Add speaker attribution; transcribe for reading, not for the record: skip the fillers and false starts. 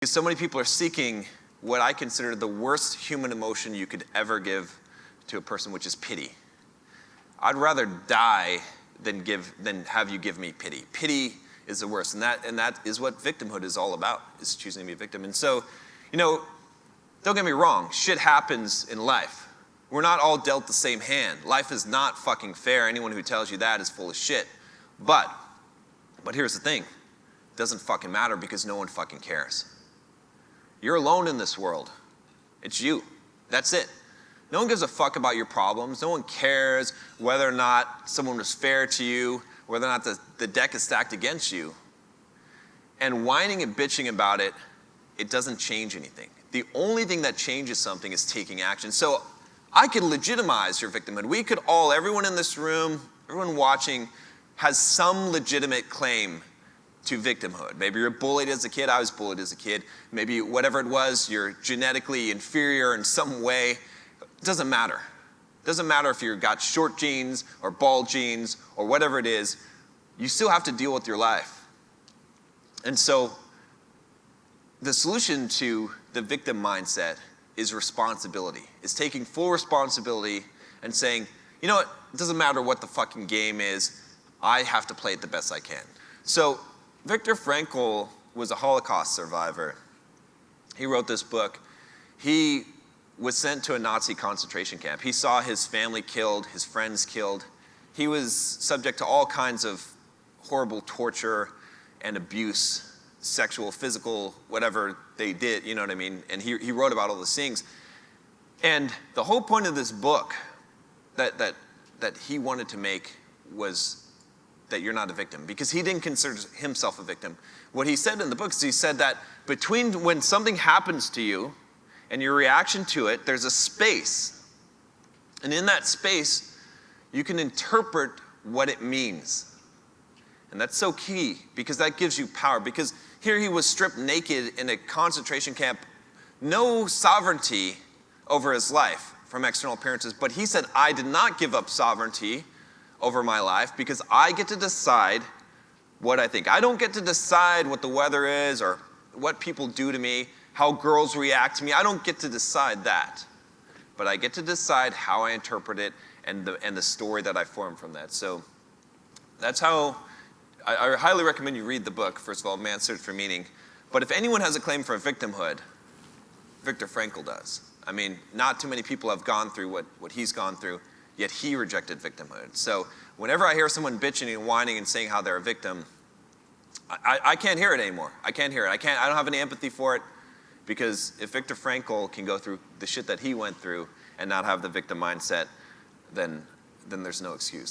Speaker 1: Because so many people are seeking what I consider the worst human emotion you could ever give to a person, which is pity. I'd rather die than have you give me pity. Pity is the worst, and that is what victimhood is all about, is choosing to be a victim. And so, don't get me wrong, shit happens in life. We're not all dealt the same hand. Life is not fucking fair. Anyone who tells you that is full of shit. But here's the thing. It doesn't fucking matter because no one fucking cares. You're alone in this world. It's you. That's it. No one gives a fuck about your problems. No one cares whether or not someone was fair to you, whether or not the deck is stacked against you. And whining and bitching about it, it doesn't change anything. The only thing that changes something is taking action. So I could legitimize your victimhood. We could all, everyone in this room, everyone watching, has some legitimate claim to victimhood. Maybe you're bullied as a kid. I was bullied as a kid. Maybe whatever it was, you're genetically inferior in some way. It doesn't matter. It doesn't matter if you've got short genes or bald genes or whatever it is. You still have to deal with your life. And so the solution to the victim mindset is responsibility. It's taking full responsibility and saying, you know what, it doesn't matter what the fucking game is. I have to play it the best I can. So Viktor Frankl was a Holocaust survivor. He wrote this book. He was sent to a Nazi concentration camp. He saw his family killed, his friends killed. He was subject to all kinds of horrible torture and abuse, sexual, physical, whatever they did, you know what I mean? And he wrote about all those things. And the whole point of this book that he wanted to make was that you're not a victim, because he didn't consider himself a victim. What he said in the book is he said that between when something happens to you and your reaction to it, there's a space. And in that space, you can interpret what it means. And that's so key, because that gives you power. Because here he was stripped naked in a concentration camp, no sovereignty over his life from external appearances. But he said, I did not give up sovereignty over my life because I get to decide what I think. I don't get to decide what the weather is or what people do to me, how girls react to me. I don't get to decide that. But I get to decide how I interpret it and the story that I form from that. So that's how I highly recommend you read the book, first of all, Man's Search for Meaning. But if anyone has a claim for victimhood, Viktor Frankl does. I mean, not too many people have gone through what he's gone through, yet he rejected victimhood. So whenever I hear someone bitching and whining and saying how they're a victim, I can't hear it anymore. I can't hear it. I don't have any empathy for it, because if Viktor Frankl can go through the shit that he went through and not have the victim mindset, then there's no excuse.